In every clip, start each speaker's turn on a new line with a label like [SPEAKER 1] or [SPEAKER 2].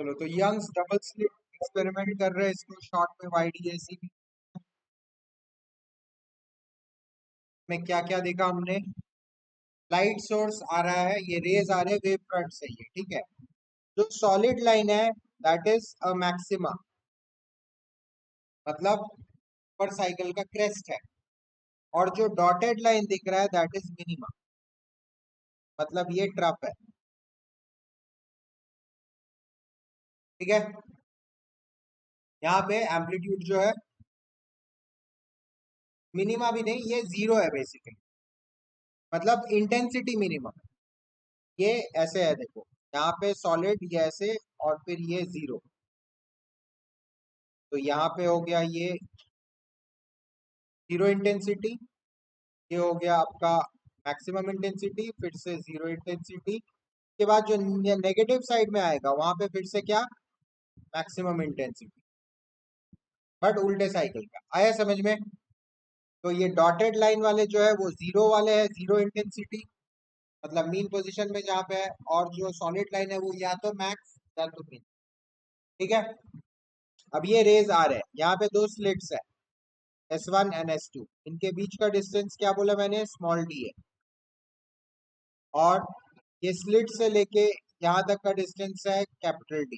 [SPEAKER 1] चलो, तो Young's double slit experiment कर रहे हैं, इसको शॉर्ट में YDAC में क्या क्या देखा हमने। लाइट सोर्स आ रहा है, ये रेज आ रहे हैं वेव फ्रंट से, ये ठीक है। जो सॉलिड लाइन है दैट इज अ मैक्सिमा, मतलब पर साइकिल का क्रेस्ट है। और जो डॉटेड लाइन दिख रहा है दैट इज मिनिमा, मतलब ये ट्रफ है, ठीक है। यहाँ पे एम्पलीट्यूड जो है मिनिमा भी नहीं, ये जीरो है बेसिकली, मतलब इंटेंसिटी मिनिमम। ये ऐसे है देखो, यहाँ पे सॉलिड ये ऐसे, और फिर ये जीरो। तो यहाँ पे हो गया ये जीरो इंटेंसिटी, ये हो गया आपका मैक्सिमम इंटेंसिटी, फिर से जीरो इंटेंसिटी के बाद जो नेगेटिव साइड में आएगा वहां पे फिर से क्या, मैक्सिमम इंटेंसिटी, बट उल्टे साइकिल का। आया समझ में। तो ये डॉटेड लाइन वाले जो है वो जीरो वाले है, जीरो इंटेंसिटी, मतलब मीन पोजीशन में जहाँ पे है। और जो सॉलिड लाइन है वो या तो मैक्स या तो मीन, ठीक है। अब ये रेज आ रहे हैं, यहाँ पे दो स्लिट्स है, S1 एंड S2, इनके बीच का डिस्टेंस क्या बोला मैंने, स्मॉल d है। और ये स्लिट से लेके यहाँ तक का डिस्टेंस है कैपिटल D,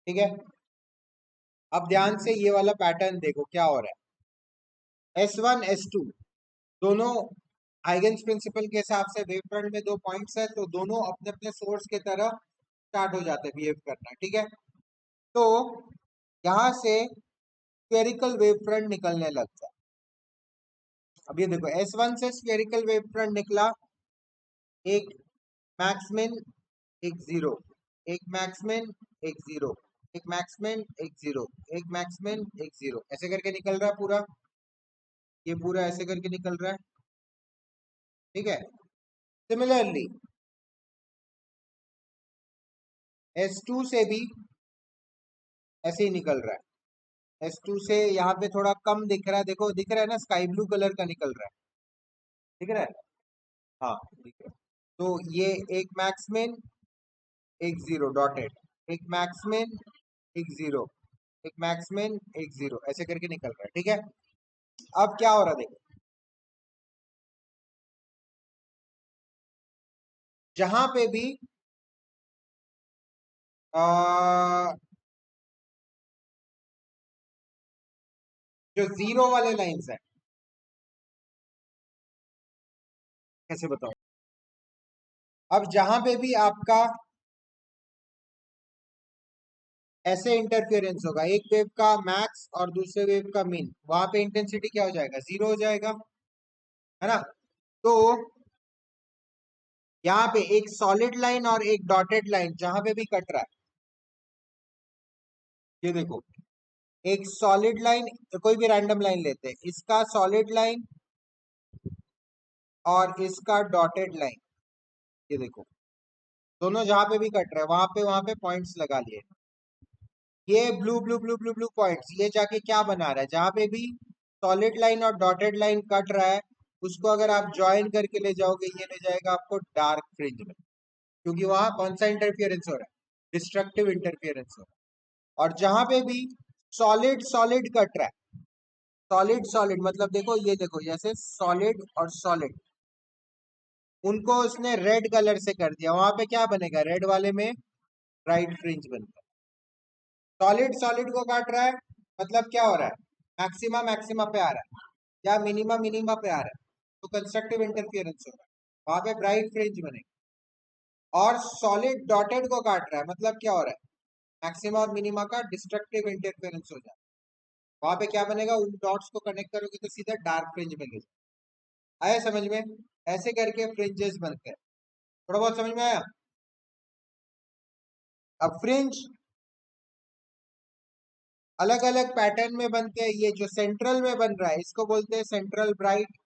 [SPEAKER 1] ठीक है। अब ध्यान से ये वाला पैटर्न देखो क्या हो रहा है। S1 S2 दोनों हाइगेंस प्रिंसिपल के हिसाब से वेव फ्रंट में दो पॉइंट्स है, तो दोनों अपने अपने सोर्स की तरह स्टार्ट हो जाते हैं बिहेव करना, ठीक है। तो यहाँ से स्फेरिकल वेव फ्रंट निकलने लगता है। अब ये देखो, S1 से स्फेरिकल वेव फ्रंट निकला, एक मैक्समिन, एक जीरो, एक मैक्समिन, एक जीरो, एक मैक्समिन, एक जीरो, एक मैक्समिन, एक जीरो, ऐसे करके निकल रहा है पूरा। ये पूरा ऐसे करके निकल रहा है, ठीक है। सिमिलरली S2 से भी ऐसे ही निकल रहा है। S2 से यहाँ पे थोड़ा कम दिख रहा है, देखो दिख रहा है ना, स्काई ब्लू कलर का निकल रहा है, दिख रहा है। हाँ, दिख रहा है। तो ये एक मैक्समिन, एक जीरो डॉटेड, एक मैक्समिन, एक जीरो, एक मैक्समिन, एक जीरो, ऐसे करके निकल रहा है, ठीक है। अब क्या हो रहा है देखो, जहां पे भी आ, जो जीरो वाले लाइंस है, कैसे बताओ। अब जहां पे भी आपका ऐसे इंटरफेरेंस होगा, एक वेव का मैक्स और दूसरे वेव का मिन, वहां पे इंटेंसिटी क्या हो जाएगा, जीरो हो जाएगा, है ना। तो यहाँ पे एक सॉलिड लाइन और एक डॉटेड लाइन जहां पे भी कट रहा है, ये देखो, एक सॉलिड लाइन, कोई भी रैंडम लाइन लेते हैं, इसका सॉलिड लाइन और इसका डॉटेड लाइन, ये देखो, दोनों जहां पे भी कट रहे हैं वहां पे पॉइंट्स लगा लिए। ये blue blue blue blue blue points, ये जाके क्या बना रहा है, जहां पे भी सॉलिड लाइन और डॉटेड लाइन कट रहा है उसको अगर आप ज्वाइन करके ले जाओगे, ये ले जाएगा आपको डार्क फ्रिंज में, क्योंकि वहां कौन सा इंटरफियरेंस हो रहा है, डिस्ट्रक्टिव इंटरफियरेंस हो रहा है। और जहां पे भी सॉलिड सॉलिड कट रहा है, सॉलिड सॉलिड मतलब देखो, ये देखो, जैसे सॉलिड और सॉलिड, उनको उसने रेड कलर से कर दिया, वहां पे क्या बनेगा, रेड वाले में ब्राइट फ्रिंज बनता है। सॉलिड सॉलिड को काट रहा है, मतलब क्या हो रहा है, मैक्सिमा मैक्सिमा पे आ रहा है, या मिनिमा मिनिमा पे आ रहा है, तो कंस्ट्रक्टिव इंटरफियरेंस हो रहा है, वहां पे ब्राइट फ्रिंज बनेगी। और सॉलिड डॉटेड को काट रहा है, मतलब क्या हो रहा है, मैक्सिमा और मिनिमा का डिस्ट्रक्टिव इंटरफेरेंस हो जाए, वहां पे क्या बनेगा, उन डॉट्स को कनेक्ट करोगे तो सीधा डार्क फ्रिंज में ले जाए। आया समझ में। ऐसे करके फ्रिंजेस बनते हैं, थोड़ा बहुत समझ में आया। अब फ्रिंज अलग अलग पैटर्न में बनते हैं, ये जो सेंट्रल में बन रहा है इसको बोलते हैं सेंट्रल ब्राइट।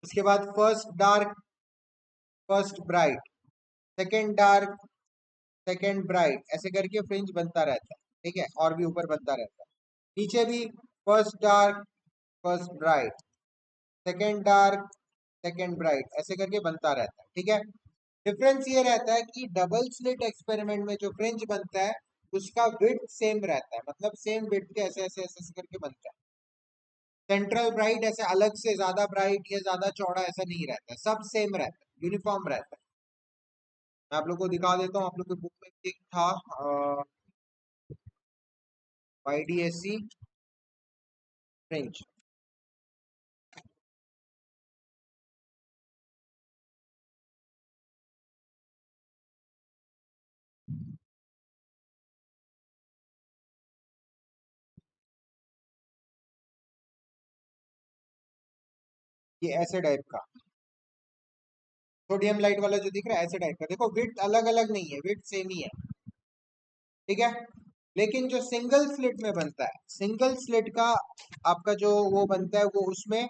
[SPEAKER 1] उसके बाद first dark, first bright, second dark, second bright, ऐसे करके फ्रिंज बनता रहता है, ठीक है। और भी ऊपर बनता रहता है, नीचे भी first dark, first bright, second dark, second bright, ऐसे करके बनता रहता है, ठीक है। डिफरेंस ये रहता है कि डबल स्लिट एक्सपेरिमेंट में जो फ्रिंज बनता है उसका विड्थ सेम रहता है, मतलब सेम विड्थ के ऐसे ऐसे ऐसे ऐसे करके बनता है। सेंट्रल ब्राइट ऐसे अलग से ज्यादा ब्राइट या ज्यादा चौड़ा ऐसा नहीं रहता है, सब सेम रहता है, यूनिफॉर्म रहता है। मैं आप लोग को दिखा देता हूँ, आप लोग की बुक में एक था YDSC फ्रिंज। ये ऐसे टाइप का सोडियम लाइट वाला जो दिख रहा है ऐसे टाइप का, देखो विड्थ अलग अलग नहीं है, विड्थ सेम ही है, ठीक है। लेकिन जो सिंगल स्लिट में बनता है, सिंगल स्लिट का आपका जो वो बनता है वो उसमें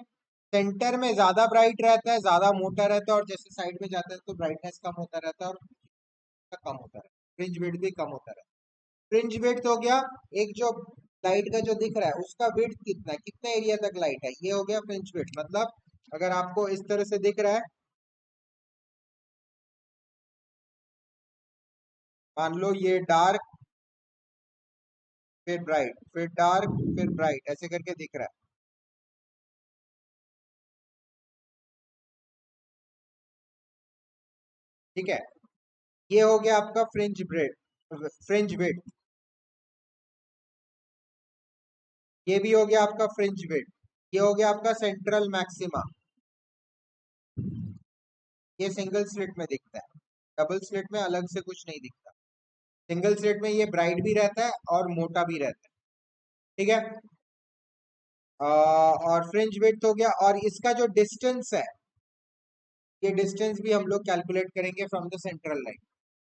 [SPEAKER 1] सेंटर में ज्यादा ब्राइट रहता है, ज्यादा मोटा रहता है, और जैसे साइड में जाता है तो ब्राइटनेस कम होता रहता है और कम होता रहता है, फ्रिंज विड्थ भी कम होता रहता है। फ्रिंज विड्थ हो गया, एक जो लाइट का जो दिख रहा है उसका विड्थ कितना है, कितना एरिया तक लाइट है, ये हो गया फ्रिंज विड्थ। मतलब अगर आपको इस तरह से दिख रहा है, मान लो ये डार्क फिर ब्राइट फिर डार्क फिर ब्राइट ऐसे करके दिख रहा है, ठीक है। ये हो गया आपका फ्रिंज विड्थ। ये भी हो गया आपका फ्रिंज विड्थ। ये हो गया आपका सेंट्रल मैक्सिमा। ये सिंगल स्लिट में दिखता है, डबल स्लिट में अलग से कुछ नहीं दिखता। सिंगल स्लिट में ये ब्राइट भी रहता है और मोटा भी रहता है, ठीक है। और फ्रिंज विड्थ हो गया, और इसका जो डिस्टेंस है, ये डिस्टेंस भी हम लोग कैलकुलेट करेंगे फ्रॉम द सेंट्रल लाइन,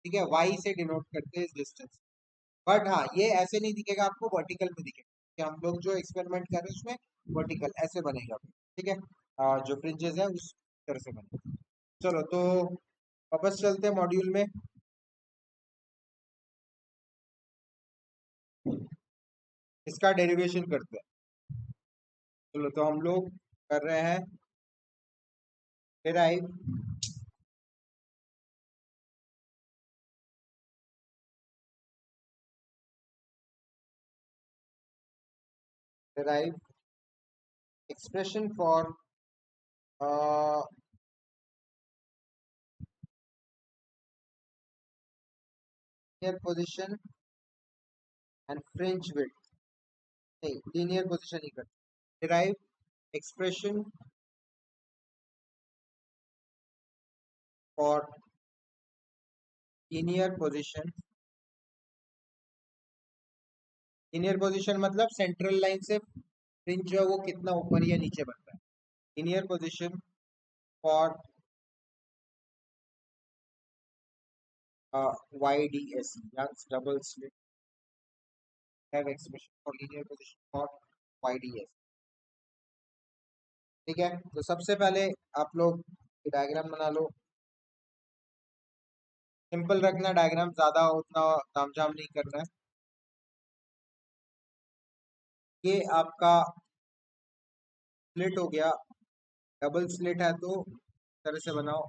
[SPEAKER 1] ठीक है। वाई से डिनोट करते हैं इस डिस्टेंस। बट हाँ, ये ऐसे नहीं दिखेगा आपको, वर्टिकल में दिखेगा कि हम लोग जो एक्सपेरिमेंट कर रहे हैं उसमें वर्टिकल ऐसे बनेगा, ठीक है। जो फ्रिंजेस है उस तरह से बनेगा। चलो तो वापस चलते हैं मॉड्यूल में। इसका डेरिवेशन करते हैं। चलो तो हम लोग कर रहे हैं derive derive expression for linear position and fringe width, नहीं लीनियर पोजिशन ही करते, derive expression for linear position. Linear position मतलब सेंट्रल लाइन से फ्रिंज जो है वो कितना ऊपर या नीचे बनता है। Linear position for YDSC Young's double slit have expression for linear position for YDSC, ठीक है। तो सबसे पहले आप लोग डायग्राम बना लो, सिंपल रखना डायग्राम, ज्यादा उतना तामझाम नहीं करना है। ये आपका स्लिट हो गया, डबल स्लिट है तो इस तरह से बनाओ।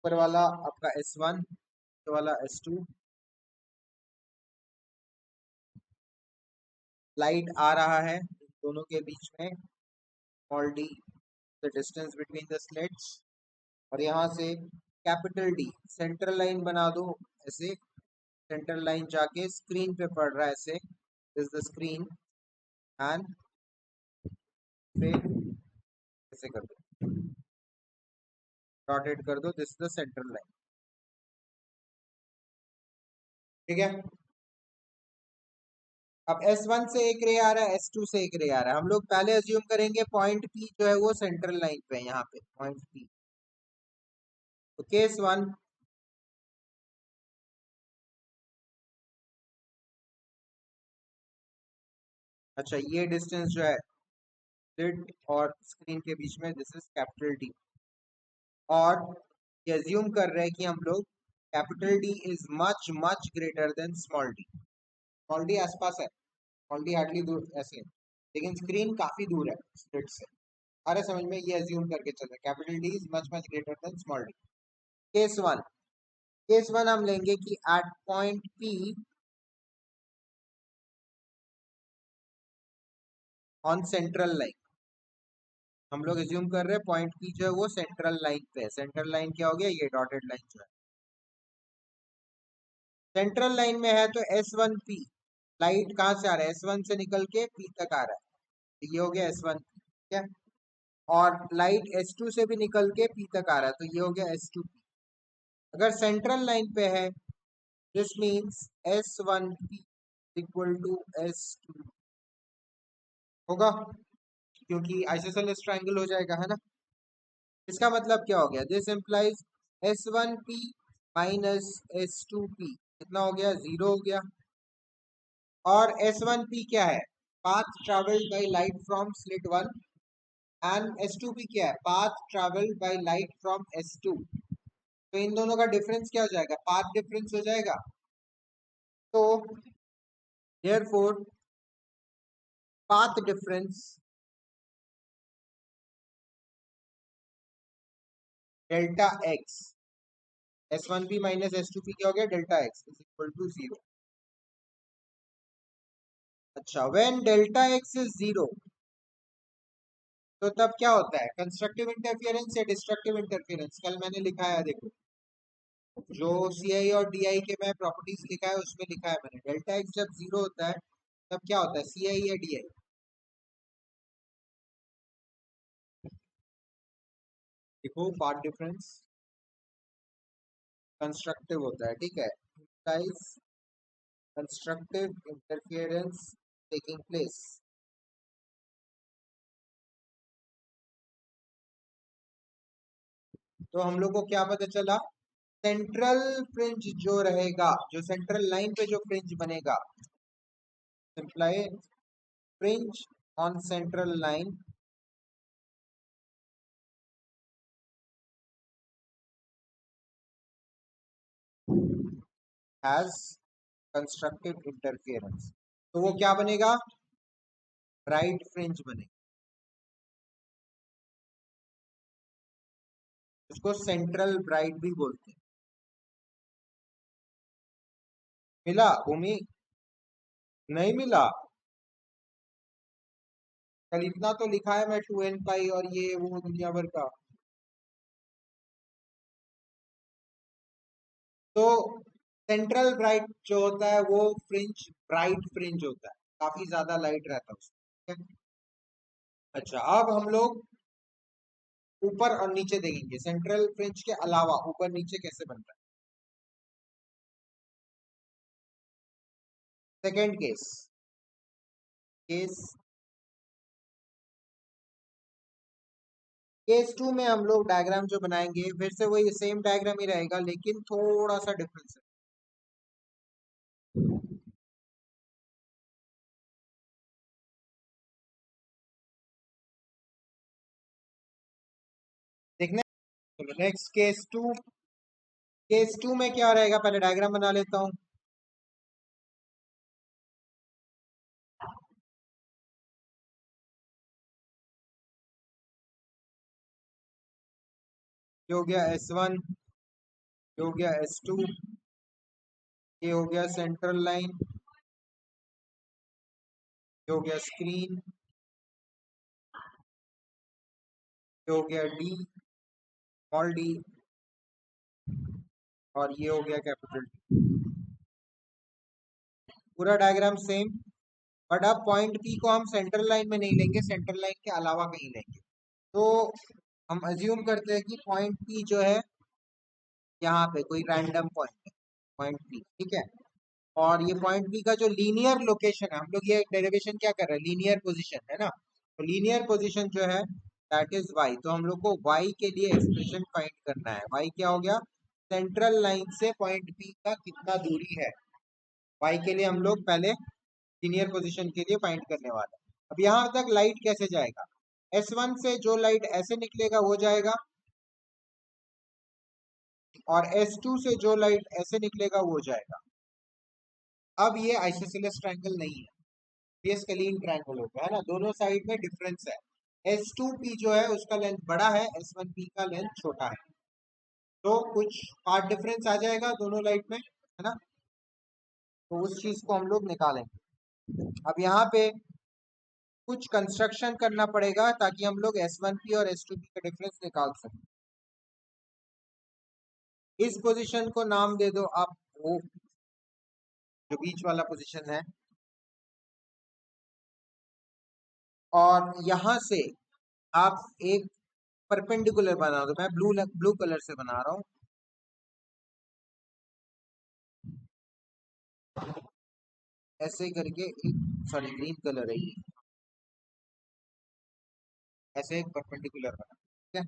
[SPEAKER 1] ऊपर वाला आपका S1, वाला S2, लाइट आ रहा है इन दोनों के बीच में, small d the distance between the slits, और यहाँ से कैपिटल D सेंट्रल लाइन बना दो ऐसे। सेंट्रल लाइन जाके स्क्रीन पे पड़ रहा है ऐसे, इज द स्क्रीन, एंड फिर ऐसे कर दो, डॉटेड कर दो, this is the central line, ठीक है। अब S1 से एक रे आ रहा है, S2 से एक रे आ रहा है, हम लोग पहले अज्यूम करेंगे पॉइंट P जो है वो सेंट्रल लाइन पे है, यहाँ पे पॉइंट P। तो केस 1, अच्छा ये डिस्टेंस जो है स्लिट और स्क्रीन के बीच में, दिस इज कैपिटल D। और ये अज्यूम कर रहे हैं कि हम लोग capital D is much much greater than small d। Small d आसपास है, स्मॉल d हार्डली दूर ऐसे, लेकिन स्क्रीन काफी दूर है स्लिट से। अरे समझ में, ये अज्यूम करके चल रहे capital D is much much greater than small D. Case one, case one हम लेंगे कि at point P on central line, हम लोग एज्यूम कर रहे हैं पॉइंट पी जो है वो सेंट्रल लाइन पे है। सेंट्रल लाइन क्या हो गया, ये डॉटेड लाइन जो है सेंट्रल लाइन में है। तो एस वन पी लाइट कहाँ से आ रहा है, एस वन से निकल के पी तक आ रहा है, तो ये हो गया एस वन, ठीक है। और लाइट एस टू से भी निकल के पी तक आ रहा है, तो ये हो गया एस टू पी। अगर सेंट्रल लाइन पे है, this means S one P equal to S two होगा, क्योंकि आइसोसेलेस ट्रायंगल हो जाएगा, है ना। इसका मतलब क्या हो गया, this implies S one P minus S two P कितना हो गया, जीरो हो गया। और एस वन पी क्या है, path travelled by light from slit one, and S two P क्या है, path travelled by light from S two. तो इन दोनों का डिफरेंस क्या हो जाएगा, पाथ डिफरेंस हो जाएगा। तो therefore path difference delta x, S one P minus S two P क्या हो गया, delta x is equal to zero. अच्छा, when delta x is zero, तो तब क्या होता है, कंस्ट्रक्टिव इंटरफेरेंस या डिस्ट्रक्टिव इंटरफेरेंस। कल मैंने लिखा है, देखो जो सी आई और डी आई के मैं प्रॉपर्टीज लिखा है उसमें लिखा है मैंने, डेल्टा एक्स जब जीरो होता है तब क्या होता है, सी आई या डी आई। देखो पार्ट डिफरेंस कंस्ट्रक्टिव होता है, ठीक है, implies constructive interference taking place। तो हम लोग को क्या पता चला, सेंट्रल फ्रिंज जो रहेगा, जो सेंट्रल लाइन पे जो फ्रिंज बनेगा, simply fringe on central line has constructive interference. तो वो क्या बनेगा, ब्राइट फ्रिंज बनेगा, उसको सेंट्रल ब्राइट भी बोलते हैं। मिला भूमि, नहीं मिला, कल इतना तो लिखा है मैं, टू एन पाई और ये वो दुनिया भर का। तो सेंट्रल ब्राइट जो होता है वो फ्रिंज ब्राइट फ्रिंज होता है, काफी ज्यादा लाइट रहता है उसमें, ठीक है? अच्छा, अब हम लोग ऊपर और नीचे देखेंगे, सेंट्रल फ्रिंज के अलावा ऊपर नीचे कैसे बनता है। Second case, case case two में हम लोग डायग्राम जो बनाएंगे फिर से वही सेम डायग्राम ही रहेगा, लेकिन थोड़ा सा डिफरेंस है। देखना, चलो next case two. Case two में क्या रहेगा, पहले डायग्राम बना लेता हूँ। ये हो गया एस वन, ये हो गया एस टू, ये हो गया सेंट्रल लाइन, ये हो गया स्क्रीन, ये हो गया डी, स्मॉल डी, और ये हो गया कैपिटल डी। पूरा डायग्राम सेम, बट अब पॉइंट पी को हम सेंट्रल लाइन में नहीं लेंगे, सेंट्रल लाइन के अलावा कहीं लेंगे। तो हम अज्यूम करते हैं कि पॉइंट पी जो है यहाँ पे कोई रैंडम पॉइंट है, पॉइंट पी, ठीक है। और ये पॉइंट पी का जो लीनियर लोकेशन है, हम लोग ये डेरिवेशन क्या कर रहे हैं, लीनियर पोजीशन है ना, तो लीनियर पोजीशन जो है दैट इज वाई। तो हम लोग को वाई के लिए एक्सप्रेशन फाइंड करना है। वाई क्या हो गया, सेंट्रल लाइन से पॉइंट पी का कितना दूरी है, वाई के लिए हम लोग पहले लीनियर पोजीशन के लिए फाइंड करने वाले हैं। अब यहाँ तक लाइट कैसे जाएगा, S1 से जो लाइट ऐसे निकलेगा वो जाएगा, और S2 से जो लाइट ऐसे निकलेगा वो जाएगा। अब ये आइसोसेलेस ट्रायंगल नहीं है, ये स्केलीन ट्रायंगल होगा, है ना, दोनों साइड में डिफरेंस है। S2P जो है उसका लेंथ बड़ा है, S1P का लेंथ छोटा है, तो कुछ पार्ट डिफरेंस आ जाएगा दोनों लाइट में, है ना। तो उस चीज को हम लोग निकालेंगे। अब यहाँ पे कुछ कंस्ट्रक्शन करना पड़ेगा ताकि हम लोग S1P और S2P का डिफरेंस निकाल सकें। इस पोजीशन को नाम दे दो आप O, जो बीच वाला पोजीशन है, और यहां से आप एक परपेंडिकुलर बना दो। मैं ब्लू ब्लू कलर से बना रहा हूं, ऐसे करके एक, सॉरी ग्रीन कलर है ये, ऐसे एक परपेंडिकुलर बना, ठीक है।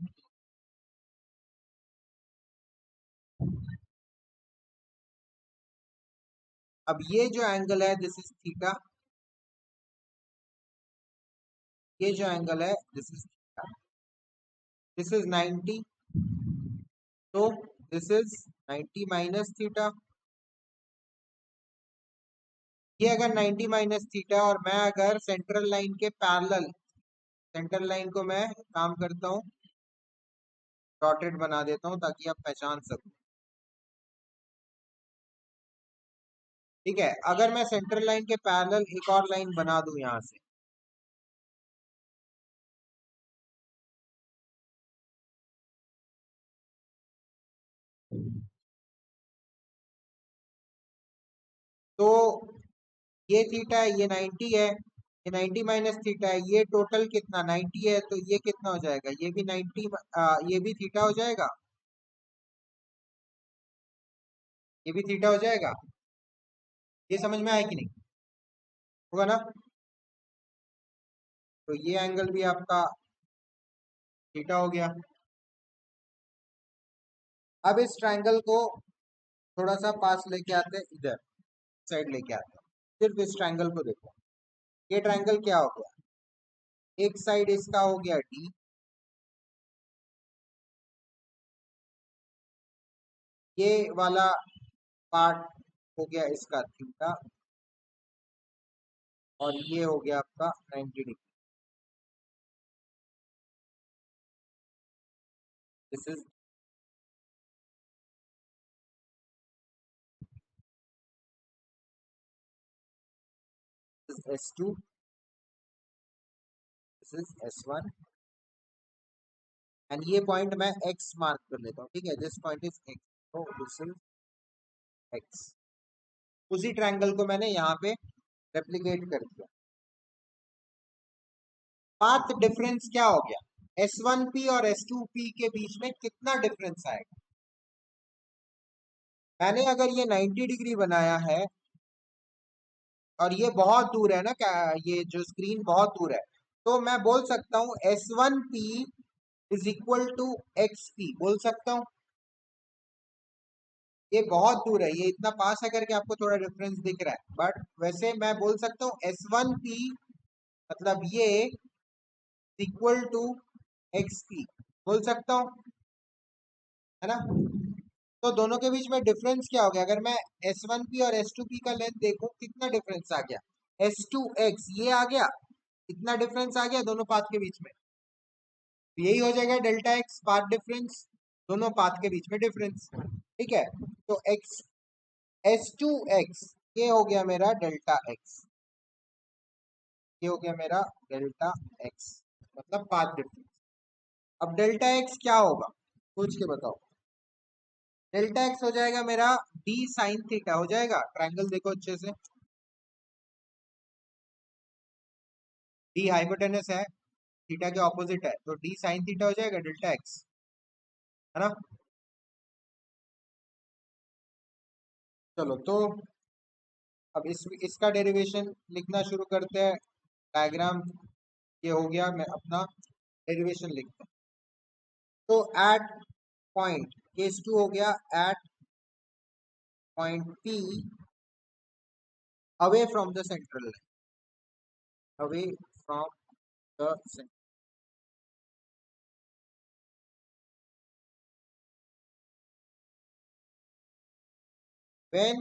[SPEAKER 1] अब ये जो एंगल है दिस इज थीटा, ये जो एंगल है this is theta, this is 90, तो दिस इज 90 माइनस थीटा। ये अगर 90 माइनस थीटा, और मैं अगर सेंट्रल लाइन के पैरेलल, सेंट्रल लाइन को मैं काम करता हूँ, डॉटेड बना देता हूँ ताकि आप पहचान सको, ठीक है। अगर मैं सेंट्रल लाइन के पैरेलल एक और लाइन बना दूं यहां से, तो ये थीटा है, ये 90 है, ये 90 माइनस थीटा है, ये टोटल कितना 90 है, तो ये कितना हो जाएगा, ये भी 90, ये भी थीटा हो जाएगा, ये भी थीटा हो जाएगा। ये समझ में आया कि नहीं, होगा ना। तो ये एंगल भी आपका थीटा हो गया। अब इस ट्रायंगल को थोड़ा सा पास लेके आते हैं, इधर साइड लेके आते हैं, सिर्फ इस ट्रायंगल को देखो। ये ट्रायंगल क्या हो गया, एक साइड इसका हो गया डी, ये वाला पार्ट हो गया इसका थीटा, और ये हो गया आपका 90 degree. This is S2, this is S1, and ये पॉइंट मैं x मार्क कर लेता हूँ, ठीक है, दिस पॉइंट इज x, तो दिस इज x। उसी ट्रायंगल को मैंने यहाँ पे रेप्लिकेट कर दिया। पाथ डिफरेंस क्या हो गया, S1P और S2P के बीच में कितना डिफरेंस आएगा। मैंने अगर ये 90 डिग्री बनाया है और ये बहुत दूर है ना, क्या ये जो स्क्रीन बहुत दूर है, तो मैं बोल सकता हूँ S1P is equal to XP, बोल सकता हूँ। ये बहुत दूर है, ये इतना पास है करके आपको थोड़ा डिफरेंस दिख रहा है, बट वैसे मैं बोल सकता हूँ S1P मतलब ये इक्वल टू XP, बोल सकता हूँ, है ना। तो दोनों के बीच में डिफरेंस क्या हो गया, अगर मैं S1P और S2P का लेंथ देखूं, कितना डिफरेंस आ गया, S2X ये आ गया, इतना डिफरेंस आ गया दोनों पाथ के बीच में। तो यही हो जाएगा डेल्टा एक्स, पाथ डिफरेंस, दोनों पाथ के बीच में डिफरेंस, ठीक है। तो एक्स, S2X ये हो गया मेरा डेल्टा एक्स, ये हो गया मेरा डेल्टा एक्स, मतलब पाथ डिफरेंस। अब डेल्टा एक्स क्या होगा, सोच के बताओ। डेल्टा एक्स हो जाएगा मेरा डी साइन थीटा, हो जाएगा, ट्रायंगल देखो अच्छे से, डी हाइपोटेनस है, थीटा के ऑपोजिट है, तो डी साइन थीटा हो जाएगा डेल्टा एक्स, है ना। चलो तो अब इसका डेरिवेशन लिखना शुरू करते हैं। डायग्राम ये हो गया, मैं अपना डेरिवेशन लिखता हूँ। तो एट पॉइंट, केस 2 हो गया, at point P away from the central line, away from the central, when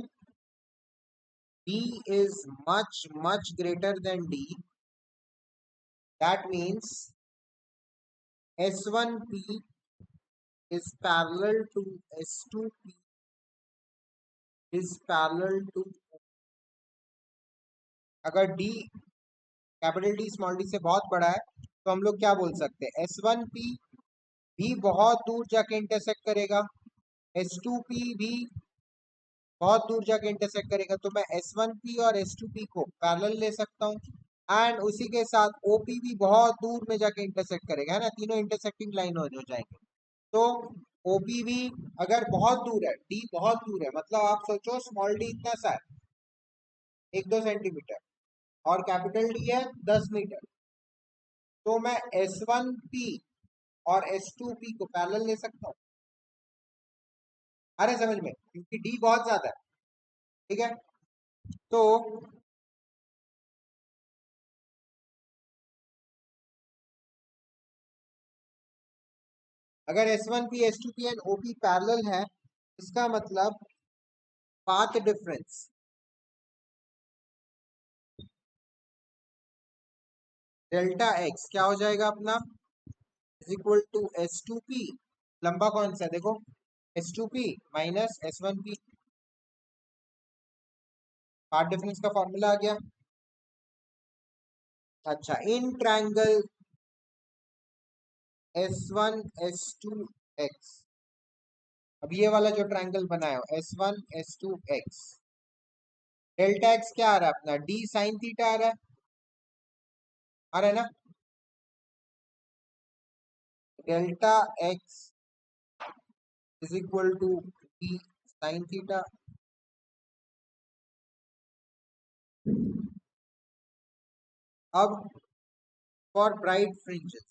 [SPEAKER 1] D is much greater than D, that means S1P is parallel to S2P is parallel to, अगर D capital D small D से बहुत बड़ा है तो हम लोग क्या बोल सकते हैं, S1P भी बहुत दूर जाके इंटरसेक्ट करेगा, S2P भी बहुत दूर जाके इंटरसेक्ट करेगा, तो मैं S1P और S2P को पैरेलल ले सकता हूँ। एंड उसी के साथ OP भी बहुत दूर में जाके इंटरसेक्ट करेगा, है ना, तीनों इंटरसेक्टिंग लाइन हो जाएंगे। तो OP भी अगर बहुत दूर है, D बहुत दूर है, मतलब आप सोचो स्मॉल d इतना सा है, 1-2 सेंटीमीटर, और कैपिटल D है 10 मीटर, तो मैं S1P और S2P को पैरेलल ले सकता हूँ। आ रहे समझ में, क्योंकि D बहुत ज्यादा है, ठीक है। तो अगर S1P S2P and OP parallel है, इसका मतलब पाथ डिफरेंस डेल्टा x क्या हो जाएगा अपना, इज इक्वल टू S2P, लंबा कौन सा है देखो, S2P minus S1P, path difference का फॉर्मूला आ गया। अच्छा, in triangle S1 S2 x, अब ये वाला जो ट्रायंगल बनाया हो S1 S2 x, delta x क्या आ रहा है अपना, D साइन थीटा आ रहा है, आ रहा है ना, delta x is equal to D sine theta. अब for bright fringes,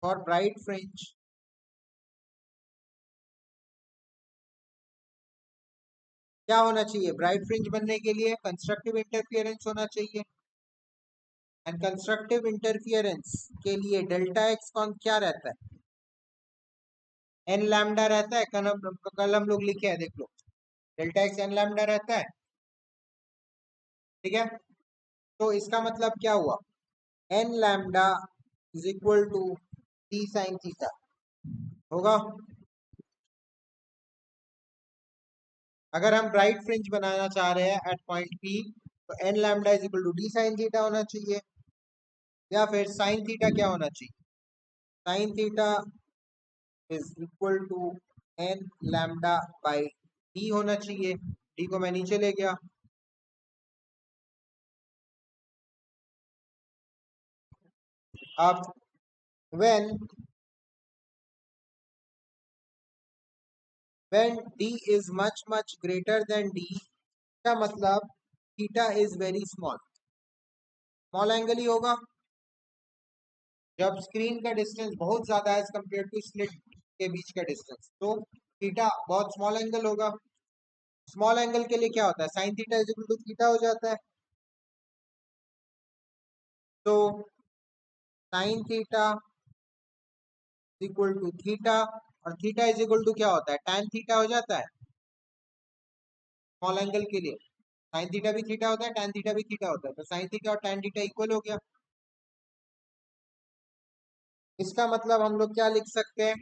[SPEAKER 1] for bright fringe क्या होना चाहिए, ब्राइट फ्रिंज बनने के लिए कंस्ट्रक्टिव इंटरफियरेंस होना चाहिए, एंड कंस्ट्रक्टिव इंटरफियरेंस के लिए डेल्टा एक्स कौन क्या रहता है, एन लैम्डा रहता है, कल हम लोग लिखे हैं देख लो, डेल्टा एक्स एन लैम्डा रहता है, ठीक है। तो इसका मतलब क्या हुआ, n lambda is equal to D sine theta होगा। अगर हम ब्राइट फ्रिंज बनाना चाह रहे हैं एट पॉइंट पी, तो n lambda is equal to D sine theta होना चाहिए, या फिर साइन थीटा क्या होना चाहिए, sine theta is equal to n lambda by D होना चाहिए, डी को मैं नीचे ले गया। अब when d is much greater than d, का मतलब theta is very small, small angle ही होगा। जब स्क्रीन का डिस्टेंस बहुत ज्यादा है एज कम्पेयर टू स्लिट के बीच का डिस्टेंस, तो थीटा बहुत स्मॉल एंगल होगा। स्मॉल एंगल के लिए क्या होता है, sine theta is equal to theta हो जाता है, तो sine theta equal to theta, और थीटा इज इक्वल टू क्या होता है, tan थीटा हो जाता है स्मॉल एंगल के लिए, साइन थीटा भी थीटा होता है, tan थीटा भी थीटा होता है, तो साइन थीटा और tan थीटा इक्वल हो गया। इसका मतलब हम लोग क्या लिख सकते हैं,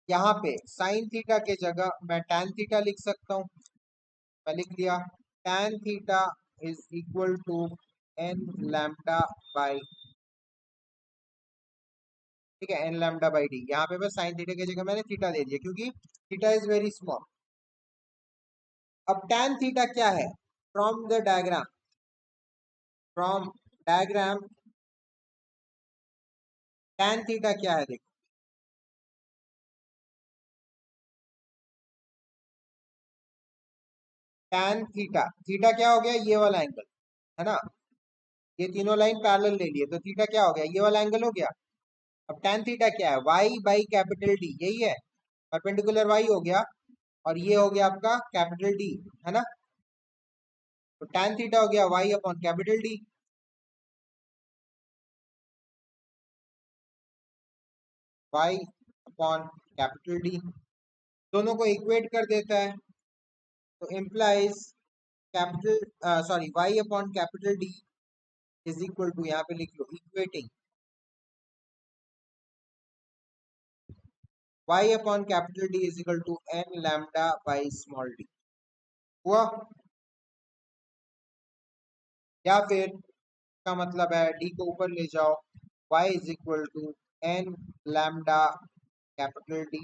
[SPEAKER 1] यहाँ पे साइन थीटा के जगह मैं tan थीटा लिख सकता हूँ, मैं लिख लिया tan theta is equal to n lambda by, ठीक है, एन लैम्डा बाई डी, यहाँ पे बस साइन थीटा की जगह मैंने थीटा दे दिया क्योंकि थीटा इज वेरी स्मॉल। अब tan थीटा क्या है, from the diagram, from diagram tan theta क्या है देखो, tan थीटा, थीटा क्या हो गया, ये वाला एंगल है ना, ये तीनों लाइन पैरेलल ले लिए, तो थीटा क्या हो गया, ये वाला एंगल हो गया। अब tan थीटा क्या है, y बाई कैपिटल डी, यही है, परपेंडिकुलर y हो गया, और ये हो गया आपका कैपिटल डी, है ना, तो tan थीटा हो गया y upon capital D, y upon capital D, दोनों को इक्वेट कर देता है, तो implies capital sorry y upon capital D is equal to, यहाँ पे लिख लो equating y upon capital D is equal to n lambda by small d हुआ। या फिर का मतलब है d को ऊपर ले जाओ, y इज equal to n lambda capital D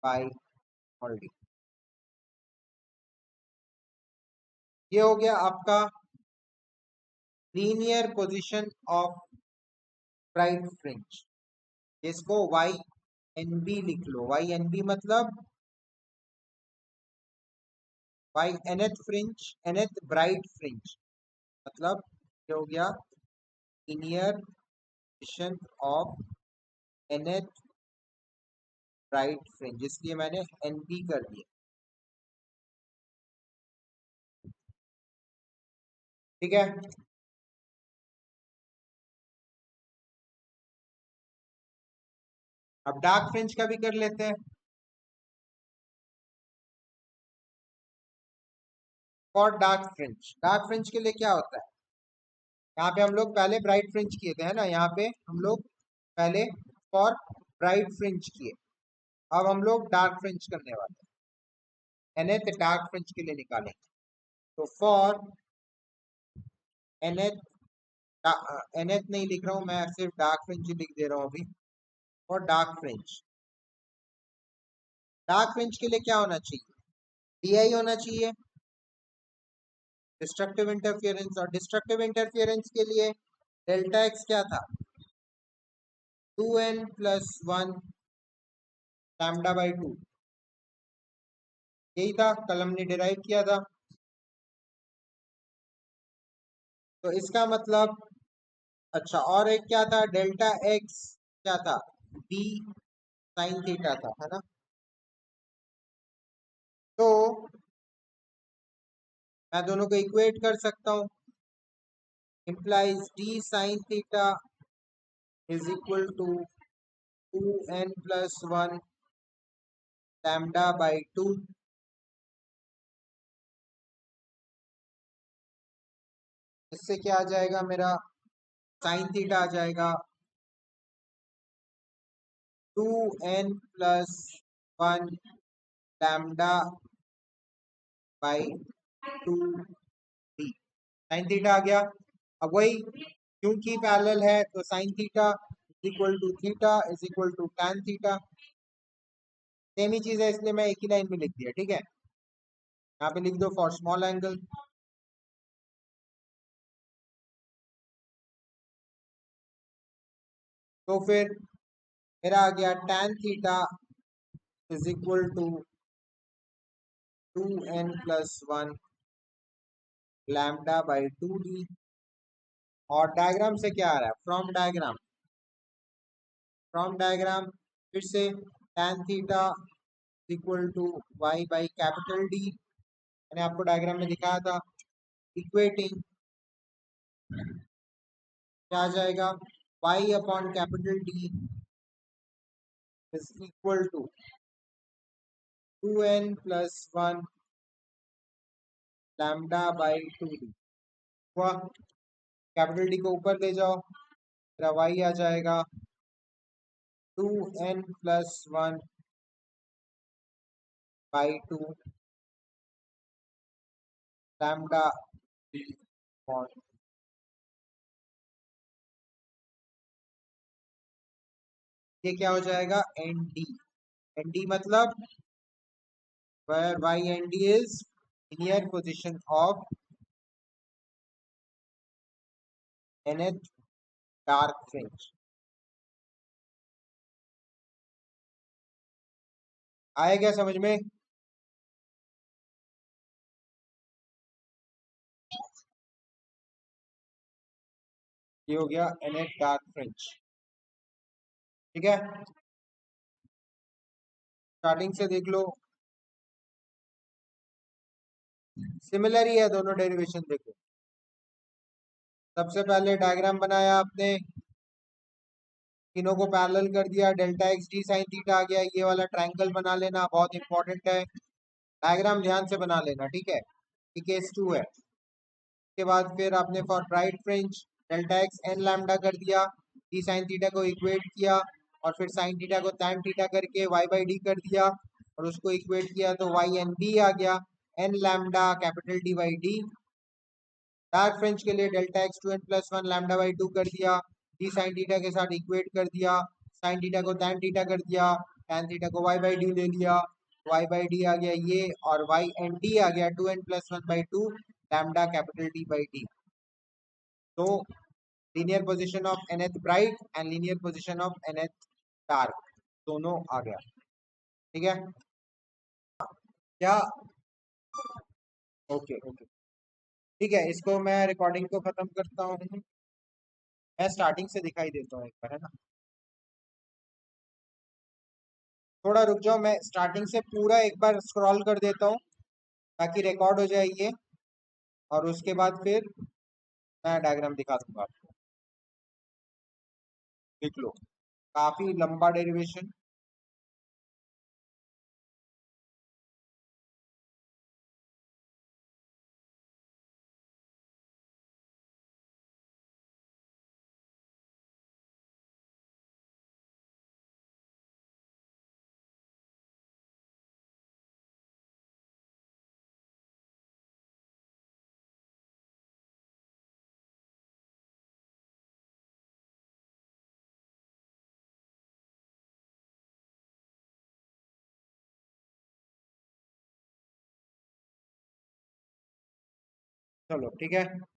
[SPEAKER 1] by small d। ये हो गया आपका linear position of bright fringe. इसको वाई एन बी लिख लो। वाई एन बी मतलब y nth fringe, nth bright fringe मतलब ये हो गया linear position of nth bright fringe, इसलिए मैंने एन बी कर दिया। ठीक है, अब डार्क फ्रिंज का भी कर लेते हैं। फॉर डार्क फ्रिंज के लिए क्या होता है, यहाँ पे हम लोग पहले ब्राइट फ्रिंज किए थे, है ना, यहाँ पे हम लोग पहले फॉर ब्राइट फ्रिंज किए, अब हम लोग डार्क फ्रिंज करने वाले हैं। nth डार्क फ्रिंज के लिए निकालेंगे, तो फॉर nth, nth नहीं लिख रहा हूँ मैं, सिर्फ डार्क फ्रिंज ही लिख दे रहा हूँ अभी। और डार्क फ्रिंज के लिए क्या होना चाहिए, DI होना चाहिए, डिस्ट्रक्टिव इंटरफियरेंस। और डिस्ट्रक्टिव इंटरफियरेंस के लिए डेल्टा एक्स क्या था, 2n प्लस 1 लैम्डा बाई 2, यही था, कल हमने डिराइव किया था। तो इसका मतलब, अच्छा और एक क्या था, डेल्टा एक्स क्या था, बी साइन थीटा था, है ना। तो मैं दोनों को इक्वेट कर सकता हूँ, implies d sin theta is equal to 2n plus 1 lambda by 2। इससे क्या आ जाएगा, मेरा साइन थीटा आ जाएगा 2n plus 1 lambda by 2d। Sine theta आ गया। अब वही, क्योंकि पैरेलल है तो sine theta is equal to tan theta, same ही चीज है, इसलिए मैं एक ही लाइन में लिख दिया। ठीक है, यहाँ पे लिख दो फॉर स्मॉल एंगल। तो फिर मेरा आ गया tan theta is equal to 2n plus 1 lambda by 2d। और डायग्राम से क्या आ रहा है, फ्रॉम डायग्राम फिर से tan theta equal to y by capital D, मैंने आपको डायग्राम में दिखाया था। इक्वेटिंग क्या आ जाएगा, y upon capital D is equal to 2n plus 1 lambda by 2d हुआ। कैपिटल डी को ऊपर ले जाओ, मेरा वाई आ जाएगा 2n plus 1 by 2 lambda D upon, ये क्या हो जाएगा, एन डी। एन डी मतलब where y and d is linear position of nth dark fringe। आया क्या समझ में, ये हो गया nth dark fringe। ठीक है, स्टार्टिंग से देख लो, सिमिलर ही है दोनों डेरिवेशन। देखो, सबसे पहले डायग्राम बनाया आपने, तीनों को पैरेलल कर दिया, delta x D sine theta आ गया, ये वाला ट्रायंगल बना लेना, बहुत इंपॉर्टेंट है, डायग्राम ध्यान से बना लेना। ठीक है, ये केस 2 है। उसके बाद फिर आपने for bright fringe delta x n lambda कर दिया, डी साइन थीटा को इक्वेट किया, और फिर साइन थीटा को tan थीटा करके y बाई डी कर दिया और उसको इक्वेट किया तो y एन बी आ गया, n lambda capital D by D. Dark fringe के लिए delta x two N plus one lambda by two कर दिया, डी साइन थीटा के साथ इक्वेट कर दिया, साइन थीटा को tan थीटा कर दिया, tan थीटा को y बाई डी ले लिया, y बाई डी आ गया ये, और y एन डी आ गया two N plus one by two lambda capital D by D. तो linear position of nth bright and linear position of nth dark दोनों आ गया। ठीक है क्या? ओके ओके ठीक है, इसको मैं रिकॉर्डिंग को खत्म करता हूँ। मैं स्टार्टिंग से दिखाई देता हूँ एक बार, है ना? थोड़ा रुक जाओ, मैं स्टार्टिंग से पूरा एक बार स्क्रॉल कर देता हूँ ताकि रिकॉर्ड हो जाए ये, और उसके बाद फिर मैं डायग्राम दिखा दूंगा आपको। देख लो, काफी लंबा डेरिवेशन। चलो ठीक है।